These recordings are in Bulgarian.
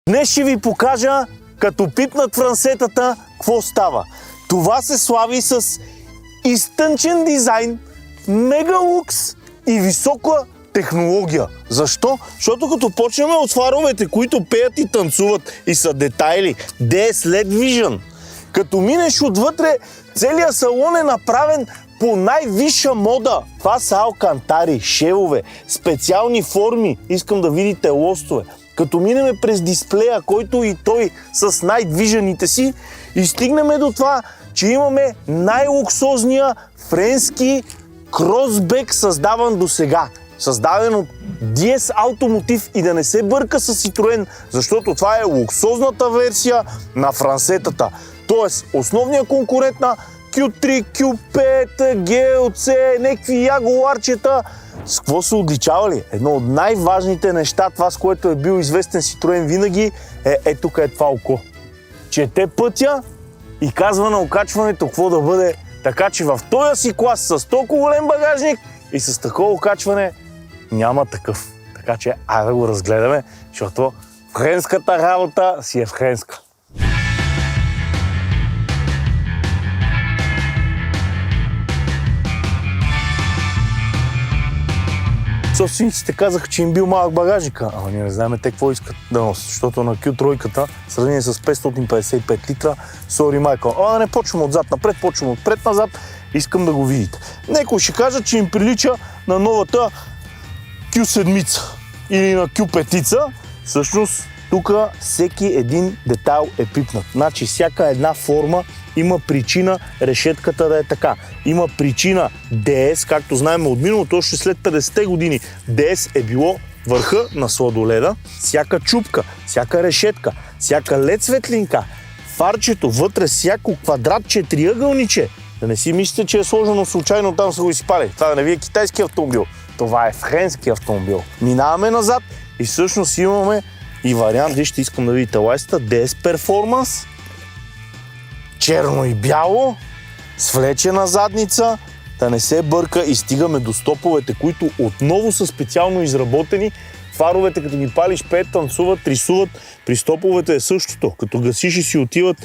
Днес ще ви покажа, като пипнат франсетата, какво става. Това се слави с изтънчен дизайн, мега лукс и висока технология. Защо? Защото като почнем от фаровете, които пеят и танцуват и са детайли, DS LED Vision, като минеш отвътре, целият салон е направен по най-висша мода. Това са алкантари, шевове, специални форми. Искам да видите лостове. Като минеме през дисплея, който и той с Night Vision-ите си, и стигнем до това, че имаме най-луксозния френски кросбек, създаван до сега. Създаден от DS Automotive и да не се бърка с Citroën, защото това е луксозната версия на франсетата. Тоест, основният конкурент на Q3, Q5, GLC, някакви ягуарчета. С какво са отличавали? Едно от най-важните неща, това с което е бил известен Citroën винаги, е тук е това око. Чете пътя и казва на окачването какво да бъде. Така че в този си клас с толкова голем багажник и с такова окачване няма такъв. Така че айде да го разгледаме, защото френската работа си е френска. Собствениците казаха, че им бил малък багажника, ама ние не знаем те какво искат да носят, защото на Q3-ката, в сравнение с 555 литра, сори майка, да не почвам отзад напред, почвам отпред назад, искам да го видите. Некой ще кажа, че им прилича на новата Q7 или на Q5. Всъщност, тук всеки един детайл е пипнат. Значи, всяка една форма има причина решетката да е така. Има причина DS, както знаем от миналото, още след 50-те години DS е било върха на сладоледа. Всяка чупка, всяка решетка, всяка LED светлинка, фарчето, вътре всяко квадратче, триъгълниче. Да не си мислите, че е сложено случайно, там са го изпали. Това да не ви е китайски автомобил. Това е френски автомобил. Минаваме назад и всъщност имаме и вариант, вижте, искам да видите лайста, DS Performance, черно и бяло, с влечена задница, да не се бърка и стигаме до стоповете, които отново са специално изработени. Фаровете, като ги палиш, пеят, танцуват, рисуват. При стоповете е същото. Като гасиш и си отиват,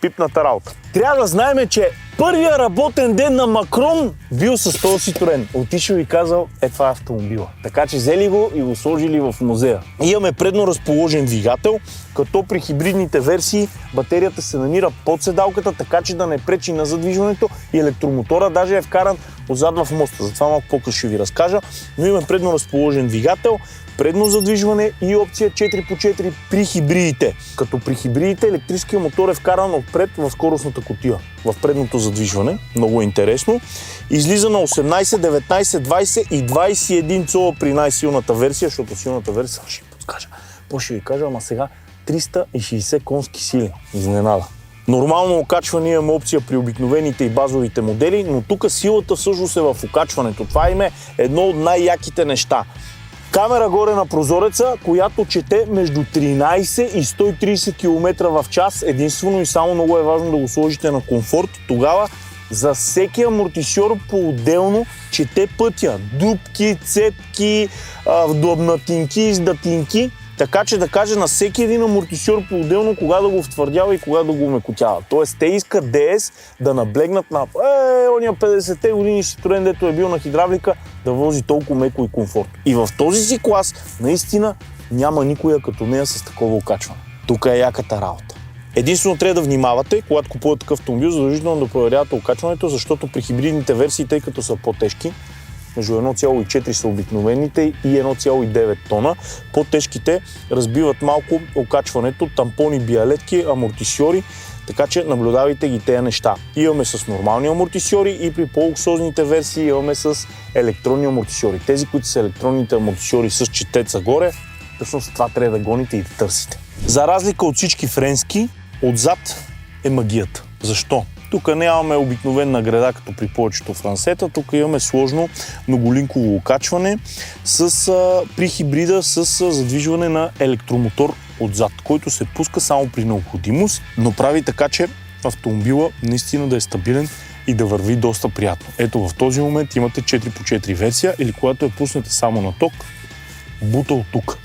пипната работа. Трябва да знаем, че първия работен ден на Макрон бил с този Citroën. Отишъл и казал, това е автомобила. Така че взели го и го сложили в музея. Имаме предно разположен двигател, като при хибридните версии батерията се намира под седалката, така че да не пречи на задвижването и електромотора даже е вкаран отзад в моста. Затова малко по-късно ще ви разкажа. Но имаме предно разположен двигател, предно задвижване и опция 4x4 при хибридите. Като при хибридите електрическият мотор е вкаран отпред в скоростната кутия, в предното задвижване. Много интересно. Излиза на 18, 19, 20 и 21 цола при най-силната версия, защото силната версия ще ви подскажа. Ще ви кажа, ама сега 360 конски сили. Изненада. Нормално окачване имаме опция при обикновените и базовите модели, но тук силата всъщност е в окачването. Това им е едно от най-яките неща. Камера горе на прозореца, която чете между 13 и 130 км в час. Единствено и само много е важно да го сложите на комфорт. Тогава за всеки амортисьор по-отделно чете пътя. Дупки, цепки, длъбнатинки, издатинки. Така че да каже на всеки един амортисьор по-отделно кога да го втвърдява и кога да го умекотява. Тоест те искат DS да наблегнат на ония 50-те години Citroën, дето е бил на хидравлика, да вози толкова меко и комфорт. И в този си клас наистина няма никоя като нея с такова окачване. Тук е яката работа. Единствено трябва да внимавате, когато купувате такъв автомобил, задължително да проверявате окачването, защото при хибридните версии, тъй като са по-тежки, между 1,4 са обикновените и 1,9 тона. По-тежките разбиват малко окачването, тампони, биалетки, амортисьори, така че наблюдавайте ги тези неща. Имаме с нормални амортисьори и при по-луксозните версии имаме с електронни амортисьори. Тези, които са електронните амортисьори с четеца горе, всъщност това трябва да гоните и да търсите. За разлика от всички френски, отзад е магията. Защо? Тук нямаме обикновена града, като при повечето франсета. Тук имаме сложно многолинково окачване при хибрида с задвижване на електромотор отзад, който се пуска само при необходимост, но прави така, че автомобила наистина да е стабилен и да върви доста приятно. Ето в този момент имате 4x4 версия или когато я пуснете само на ток, бута от тук.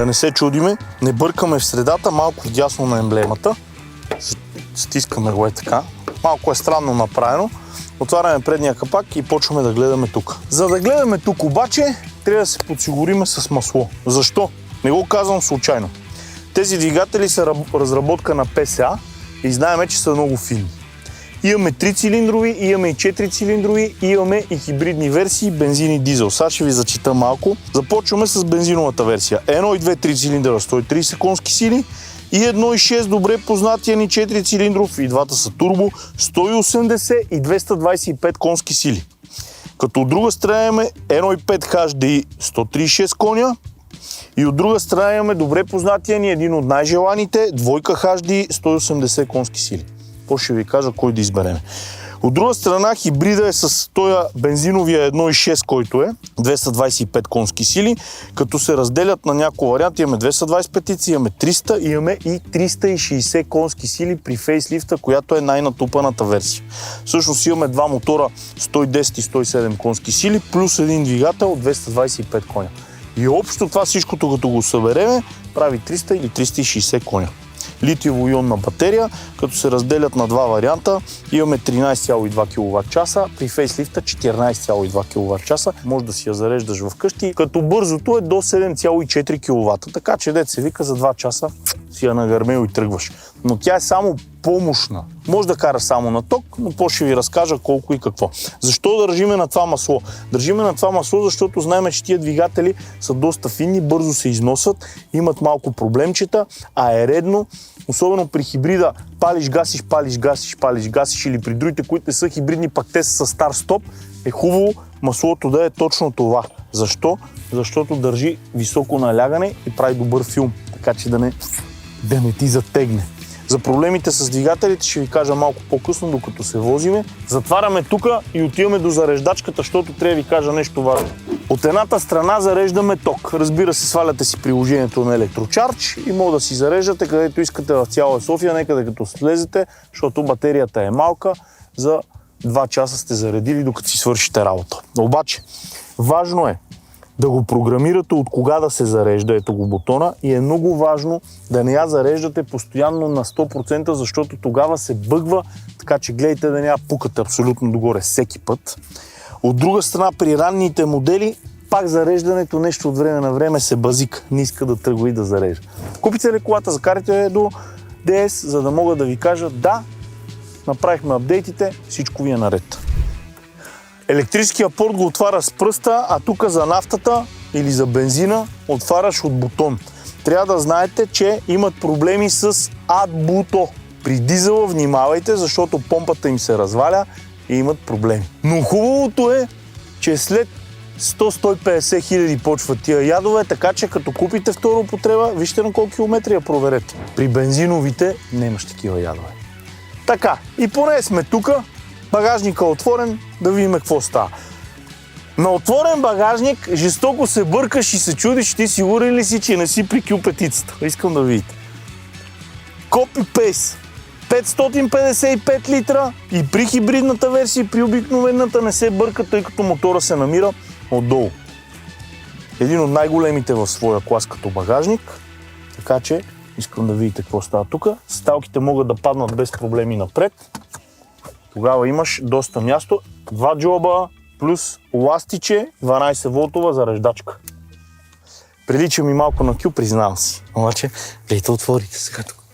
Да не се чудиме, не бъркаме в средата, малко вдясно на емблемата. Стискаме го така. Малко е странно направено. Отваряме предния капак и почваме да гледаме тук. За да гледаме тук обаче, трябва да се подсигуриме с масло. Защо? Не го казвам случайно. Тези двигатели са разработка на ПСА и знаем, че са много фини. Имаме 3-цилиндрови, имаме и 4-цилиндрови, имаме и хибридни версии, бензин и дизел. Сега ще ви зачита малко. Започваме с бензиновата версия. 1.2 3-цилиндъра, 130 конски сили и 1.6 добре познатия ни 4-цилиндров, и двата са турбо, 180 и 225 конски сили. Като от друга страна имаме 1.5 HDI 136 коня и от друга страна имаме добре познатия ни един от най-желаните двойка HDI 180 конски сили. Ще ви кажа кой да изберем. От друга страна хибрида е с този бензиновия 1.6, който е 225 конски сили, като се разделят на няколко варианти. Имаме 225, имаме 300, имаме и 360 конски сили при фейслифта, която е най-натупаната версия. Всъщност имаме два мотора 110 и 107 конски сили, плюс един двигател от 225 коня. И общо това всичкото, като го събереме, прави 300 или 360 коня. Литиево-ионна батерия, като се разделят на два варианта. Имаме 13,2 кВт, при фейслифта 14,2 кВт. Може да си я зареждаш вкъщи, като бързото е до 7,4 кВт. Така че дет се вика за 2 часа си я нагърмел и тръгваш. Но тя е само помощна. Може да кара само на ток, но по-ще ви разкажа колко и какво. Защо държиме на това масло? Държиме на това масло, защото знаем, че тия двигатели са доста финни, бързо се износват, имат малко проблемчета, а е редно, особено при хибрида, палиш, гасиш или при другите, които не са хибридни, пак те са с стар стоп, е хубаво маслото да е точно това. Защо? Защото държи високо налягане и прави добър филм, така че да не ти затегне. За проблемите с двигателите ще ви кажа малко по-късно, докато се возиме. Затваряме тука и отиваме до зареждачката, защото трябва да ви кажа нещо важно. От едната страна зареждаме ток. Разбира се, сваляте си приложението на ElectroCharge и може да си зареждате където искате в цяла София, некъде като слезете, защото батерията е малка. За 2 часа сте заредили, докато си свършите работа. Обаче, важно е да го програмирате от кога да се зарежда, ето го бутона, и е много важно да не я зареждате постоянно на 100%, защото тогава се бъгва, така че гледайте да не я пукате абсолютно догоре всеки път. От друга страна, при ранните модели, пак зареждането нещо от време на време се базика, не иска да тръгва и да зарежда. Купите ли колата, закарайте до DS, за да мога да ви кажа да, направихме апдейтите, всичко ви е наред. Електрическия порт го отваряш с пръста, а тук за нафтата или за бензина отваряш от бутон. Трябва да знаете, че имат проблеми с AdBluetooth. При дизела внимавайте, защото помпата им се разваля и имат проблеми. Но хубавото е, че след 100-150 хиляди почват тия ядове, така че като купите втора употреба, вижте на колко километри я проверете. При бензиновите нямаш такива ядове. Така, и поне сме тука. Багажникът е отворен, да видим какво става. На отворен багажник жестоко се бъркаш и се чудиш, ти сигурен ли си, че не си при Q5-цата. Искам да видите. Copy-paste. 555 литра и при хибридната версия, и при обикновената не се бърка, тъй като мотора се намира отдолу. Един от най-големите в своя клас като багажник, така че искам да видите какво става тук. Сталките могат да паднат без проблеми напред. Тогава имаш доста място, 2 джоба плюс ластиче, 12 волтова зареждачка. Прилича ми малко на Q, признавам си. Обаче, гледайте, отворите сега тук.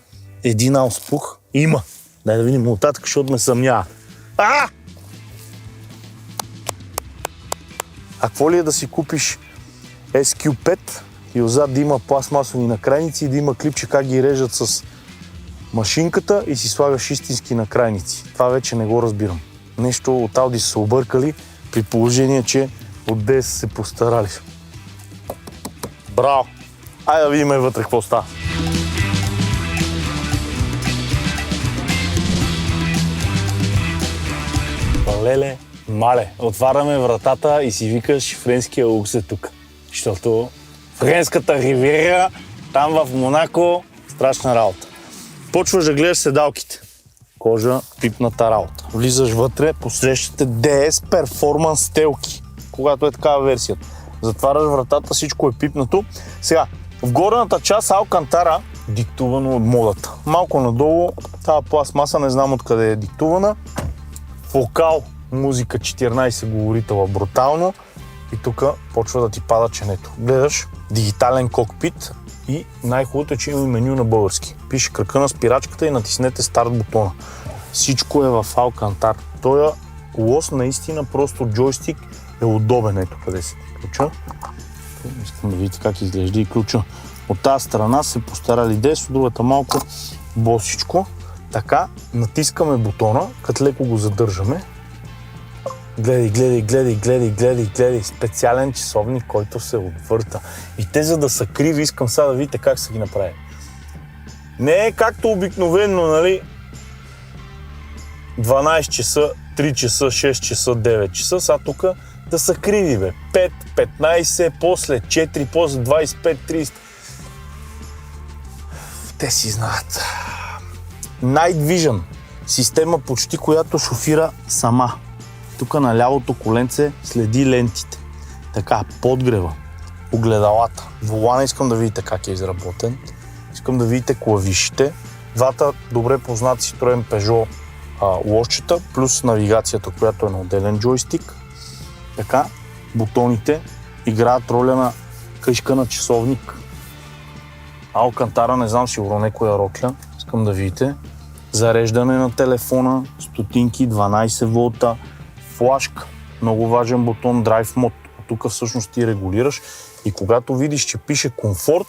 Един ауспух има. Дай да видим оттатък, защото ме съмнява. А какво ли е да си купиш SQ5 и отзад да има пластмасови накрайници и да има клипче как ги режат с машинката и си слагаш истински накрайници. Това вече не го разбирам. Нещо от Audi са се объркали, при положение, че от DS са се постарали. Браво! Айде да видим вътре какво става. Леле, мале, отваряме вратата и си викаш френския лукс е тук. Защото френската ривиера, там в Монако, страшна работа. Почваш да гледаш седалките. Кожа, пипната работа. Влизаш вътре, посрещате DS Performance телки, когато е такава версията. Затваряш вратата, всичко е пипнато. Сега, В горната част Алкантара, диктувано от модата. Малко надолу, тази пластмаса не знам откъде е диктувана. Фокал, музика 14 говорителя, брутално. И тук почва да ти пада ченето. Гледаш дигитален кокпит и най-хубавото е, че има меню на български. Пише кръка на спирачката и натиснете старт бутона. Всичко е в Алкантар. Той лост наистина просто джойстик е удобен. Ето къде се ключа. Искам да видите как изглежда и ключа. От тази страна се постарали дес, от другата малко босичко. Така, натискаме бутона, като леко го задържаме. Гледай. Специален часовник, който се отвърта. И те, за да са криви, искам сега да видите как са ги направи. Не е както обикновено, нали? 12 часа, 3 часа, 6 часа, 9 часа. Сега тук да са криви, бе. 5, 15, после 4, после 25, 30. Те си знаят. Night Vision. Система почти, която шофира сама. Тук на лявото коленце следи лентите. Така, подгрева, огледалата. Волана искам да видите как е изработен. Искам да видите клавишите. Двата добре познати Citroen Peugeot лошчета, плюс навигацията, която е на отделен джойстик. Така, бутоните играят роля на къшка на часовник. Алкантара, не знам сигурно някоя рокля. Искам да видите. Зареждане на телефона, стотинки, 12 волта, флашка, много важен бутон, Drive Mode. Тук всъщност ти регулираш и когато видиш, че пише комфорт,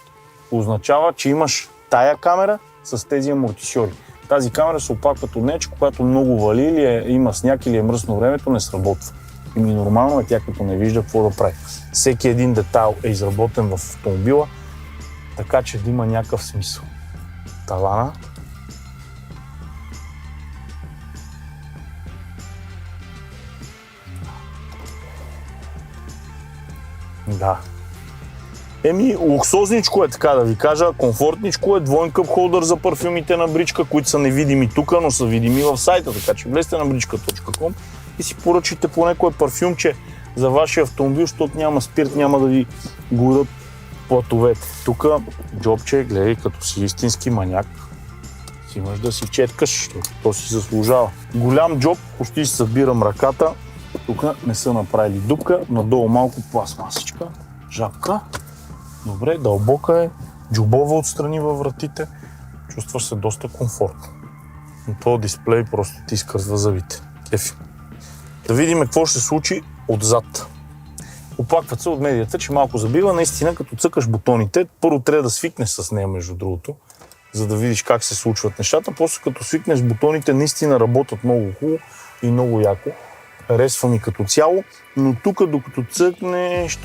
означава, че имаш тая камера с тези амортисьори. Тази камера се оплакват от нея, че когато много вали или има сняг или е мръсно времето, не сработва. И нормално е тя, като не вижда какво да прави. Всеки един детайл е изработен в автомобила, така че да има някакъв смисъл. Тавана. Да. Луксозничко е, така да ви кажа, комфортничко е, двоен къп холдър за парфюмите на Бричка, които са невидими тук, но са видими в сайта, така че влезте на brичka.com и си поръчайте по някое парфюмче за вашия автомобил, защото няма спирт, няма да ви горят платовете. Тук джобче, гледай, като си истински маняк, си имаш да си четкаш, защото то си заслужава. Голям джоб, почти си събирам ръката. Тук не са направили дупка, надолу малко пластмасичка, жабка. Добре, дълбока е, джобова отстрани във вратите. Чувстваш се доста комфортно. Но този дисплей просто ти изкързва зъбите. Кефи. Да видим какво ще се случи отзад. Оплакват се от медията, че малко забива. Наистина, като цъкаш бутоните, първо трябва да свикнеш с нея, между другото, за да видиш как се случват нещата. После като свикнеш бутоните, наистина работят много хубаво и много яко. Харесва ми като цяло, но тук докато цъкнеш,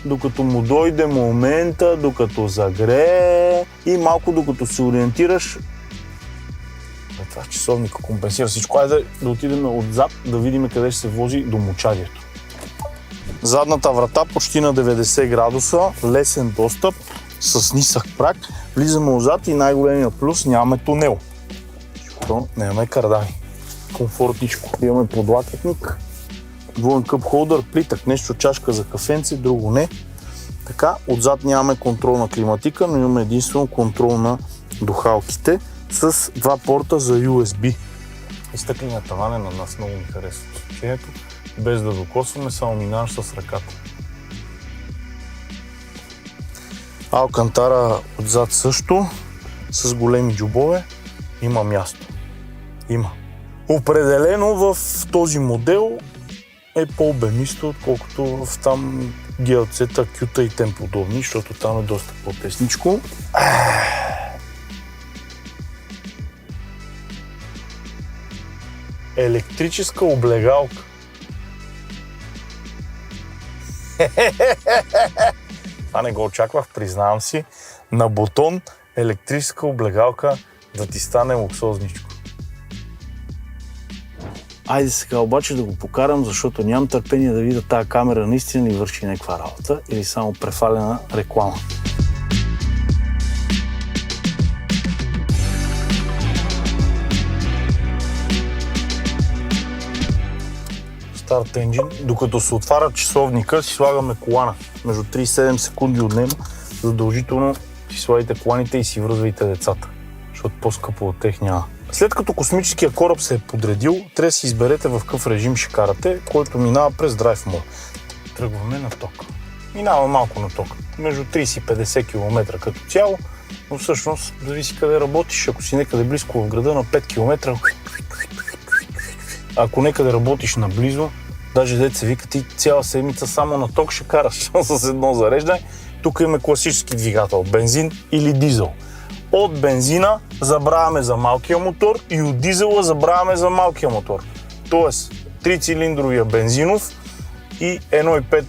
докато му дойде момента, докато загрее и малко докато се ориентираш, това часовника компенсира всичко. Айде да отидем отзад, да видим къде ще се вози до мочадието. Задната врата почти на 90 градуса, лесен достъп с нисък праг. Влизаме отзад и най-големия плюс, нямаме тунел. Нямаме кардани. Комфортничко. Имаме подлакътник, двоен къп холдър, плитък, нещо чашка за кафенце, друго не. Така, отзад нямаме контрол на климатика, но имаме единствено контрол на духалките с два порта за USB. Изтъкленият таван е на нас много ми харесва случението, без да докосваме, само минаваш с ръката. Алкантара отзад също, с големи джобове, има място. Има. Определено в този модел е по-обемисто, отколкото в там GLC-та, Q-та и тем подобни, защото там е доста по-тесничко. Електрическа облегалка. Това не го очаквах, признавам си. На бутон електрическа облегалка да ти стане луксозничко. Айде сега обаче да го покарам, защото нямам търпение да видя тази камера наистина ли върши някаква работа или само префалена реклама. Start Engine. Докато се отваря часовника, си слагаме колана. Между 3 и 7 секунди от него задължително ти слагайте коланите и си връзвайте децата, защото по-скъпо от тях няма. След като космическия кораб се е подредил, трябва да си изберете в какъв режим ще карате, който минава през Drive Mode. Тръгваме на ток. Минава малко на ток, между 30 и 50 км като цяло, но всъщност зависи къде работиш. Ако си некъде близко в града на 5 км, ако некъде работиш наблизо, даже дете се вика, ти цяла седмица само на ток ще караш с едно зареждане. Тук имаме класически двигател, бензин или дизел. От бензина забравяме за малкия мотор и от дизела забравяме за малкия мотор. Тоест, 3-цилиндровия бензинов и 1.5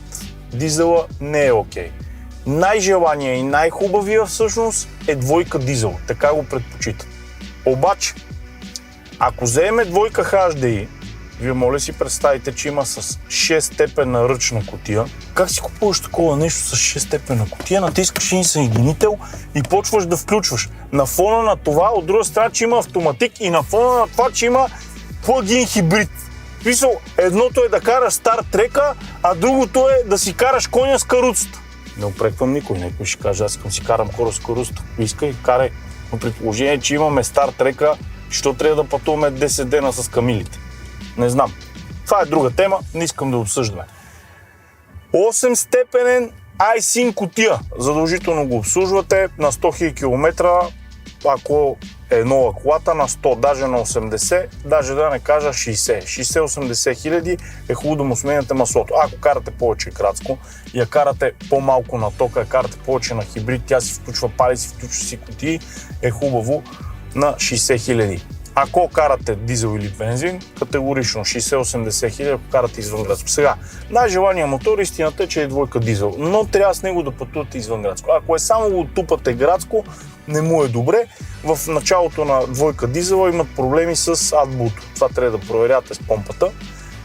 дизела не е окей. Най-желания и най-хубавия всъщност е двойка дизел, така го предпочитат. Обаче, ако вземе двойка HDI, вие моля си представите, че има с 6-степенна ръчна кутия. Как си купуваш такова нещо с 6-степенна кутия? Натискаш един съединител и почваш да включваш. На фона на това, от друга страна, че има автоматик и на фона на това, че има плагин хибрид. Писал, едното е да караш Стар Трека, а другото е да си караш коня с каруцата. Не упреквам никой, някой ще каже, аз искам си карам хора с каруцата. Искай, карай. Но при положение, че имаме Стар Трека, що трябва да пътуваме 10 дена с камилите? Не знам. Това е друга тема, не искам да обсъждаме. 8-степенен iSync кутия. Задължително го обслужвате на 100 000 км, ако е нова колата, на 100, даже на 80, даже да не кажа 60. 60-80 хиляди е хубаво да му сменяте маслото. Ако карате повече градско, я карате по-малко на тока, я карате повече на хибрид, тя си включва пали, си включва си кутии, е хубаво на 60 хиляди. Ако карате дизел или бензин, категорично 60-80 хиляди, ако карате извънградско. Сега, най-желания мотор, истината е, че е двойка дизел, но трябва с него да пътувате извънградско. Ако е само го тупате градско, не му е добре. В началото на двойка дизела имат проблеми с AdBlue. Това трябва да проверяте с помпата.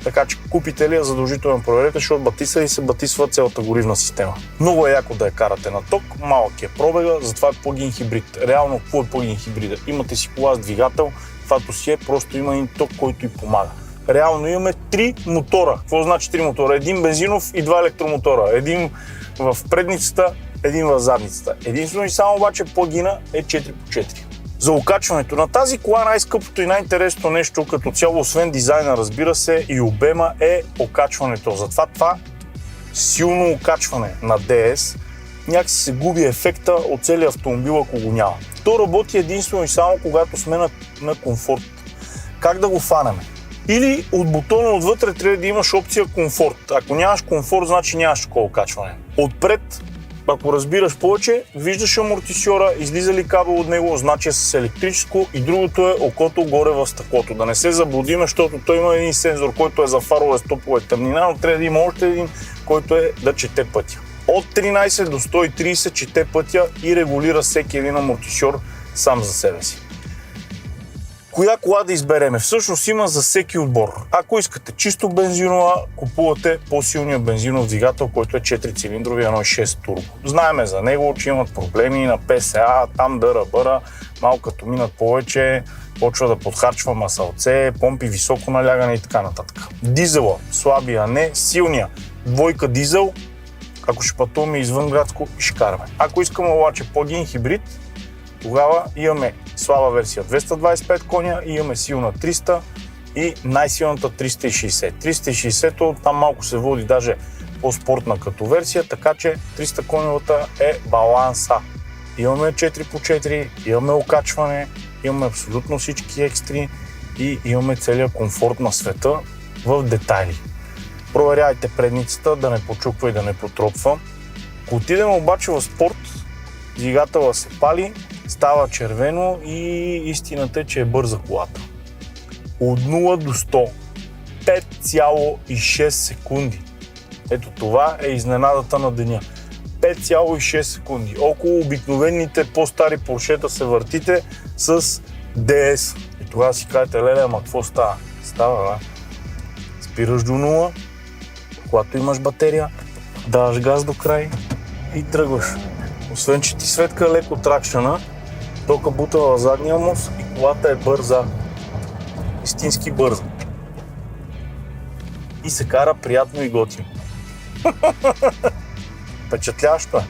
Така че купите ли я, задължително проверете, защото батиса и се батисва цялата горивна система. Много е яко да я карате на ток, малък е пробега, затова е плагин хибрид. Реално, какво е плагин хибрида? Имате си кола с двигател, това си е, просто има един ток, който й помага. Реално имаме 3 мотора. Какво значи 3 мотора? Един бензинов и 2 електромотора. Един в предницата, един в задницата. Единствено и само обаче плагина е 4x4. За окачването на тази кола най-скъпото и най-интересното нещо като цяло, освен дизайна, разбира се, и обема е окачването. Затова това силно окачване на DS някакси се губи ефекта от целия автомобил, ако го няма. То работи единствено и само когато сме на комфорт. Как да го фанеме? Или от бутона отвътре трябва да имаш опция комфорт. Ако нямаш комфорт, значи нямаш такова окачване. Отпред, ако разбираш повече, виждаш амортисьора, излиза ли кабел от него, значи е с електрическо, и другото е окото горе в стъклото. Да не се заблудиме, защото той има един сензор, който е за фарове, стопове, тъмнина, но трябва да има още един, който е да чете пътя. От 13 до 130 чете пътя и регулира всеки един амортисьор сам за себе си. Коя кола да избереме? Всъщност има за всеки отбор. Ако искате чисто бензинова, купувате по-силния бензинов двигател, който е 4-цилиндрови 1.6 турбо. Знаеме за него, че имат проблеми на ПСА, там дъра-бъра, малко като минат повече, почва да подхарчва масълце, помпи високо налягане и така нататък. Дизела, слабия, не силния. Двойка дизел, ако ще пътуваме извънградско, ще караме. Ако искаме обаче плагин хибрид, тогава имаме слаба версия 225 коня и имаме силна 300 и най-силната 360. 360-то там малко се води даже по-спортна като версия, така че 300 коневата е баланса. Имаме 4x4, имаме окачване, имаме абсолютно всички екстри и имаме целият комфорт на света в детайли. Проверяйте предницата да не почуква и да не потропва. Ако отидем обаче в спорт, двигателът се пали, става червено и истината е, че е бърза колата. От 0 до 100 5,6 секунди. Ето това е изненадата на деня. 5,6 секунди. Около обикновените по-стари поршета се въртите с DS. И тогава си кажете, леле, ама какво става? Става, да? Спираш до 0, когато имаш батерия, даваш газ до край и тръгваш. Освен, че ти светка леко тракшена, тока бута в задния мост и колата е бърза. Истински бърза. И се кара приятно и готино. Впечатляващо е.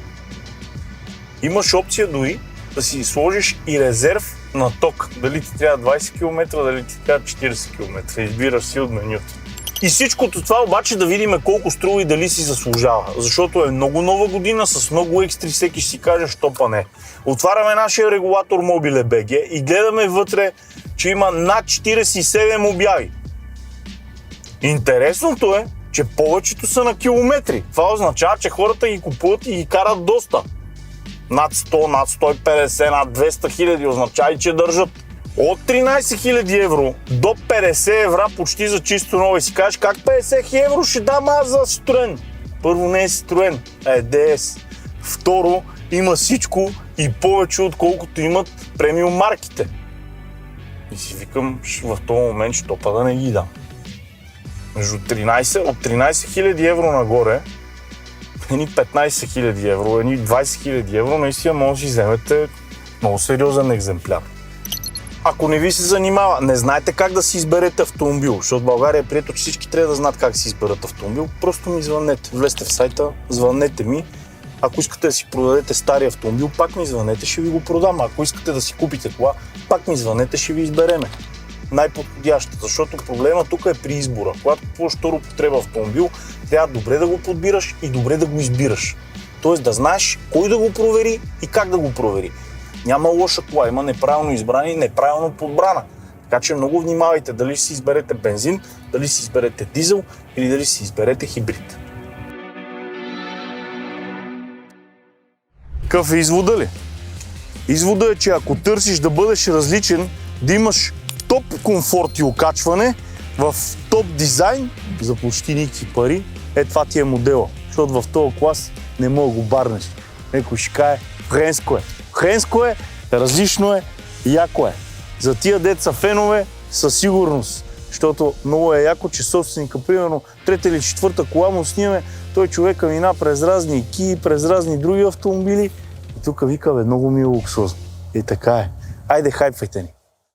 Имаш опция дори да си сложиш и резерв на ток. Дали ти трябва 20 км, дали ти трябва 40 км. Избираш си от менюто. И всичкото това обаче да видим колко струва и дали си заслужава. Защото е много нова година, с много екстри, всеки ще си каже, що па не. Отваряме нашия регулатор Mobile.bg и гледаме вътре, че има над 47 обяви. Интересното е, че повечето са на километри. Това означава, че хората ги купуват и ги карат доста. Над 100, над 150, над 200 хиляди означава и че държат. От 13 000 евро до 50 евро почти за чисто ново. И си кажеш, как 50 евро ще дам аз за Citroen? Първо, не е Citroen, а е DS. Второ, има всичко и повече, отколкото имат премиум марките. И си викам, в този момент, що па да не ги дам. От 13 000 евро нагоре, едни 15 000 евро, едни 20 000 евро, наистина може да си вземете много сериозен екземпляр. Ако не ви се занимава, не знаете как да си изберете автомобил, защото в България е прието, че всички трябва да знаят как си изберат автомобил, просто ми звънете. Влезте в сайта, звънете ми. Ако искате да си продадете стари автомобил, пак ми звънете, ще ви го продам. Ако искате да си купите кола, пак ми звънете, ще ви избереме най-подходящата, защото проблема тук е при избора. Когато купуваш втора употреба автомобил, трябва добре да го подбираш и добре да го избираш. Тоест да знаеш кой да го провери и как да го провери. Няма лоша кола, има неправилно избрана и неправилно подбрана. Така че много внимавайте дали си изберете бензин, дали си изберете дизел или дали си изберете хибрид. Какъв е извода ли? Извода е, че ако търсиш да бъдеш различен, да имаш топ комфорт и окачване в топ дизайн за почти никакви пари, това ти е модела. Защото в този клас не мога да го барнеш. Некой ще каже, френско е. Френско е, различно е, яко е. За тия деца фенове със сигурност. Защото много е яко, че собственика, примерно, трета или четвърта кола му снимаме, той човека мина през разни Кии, през разни други автомобили и тук вика, много ми е луксозно. И така е. Айде, хайпвайте ни!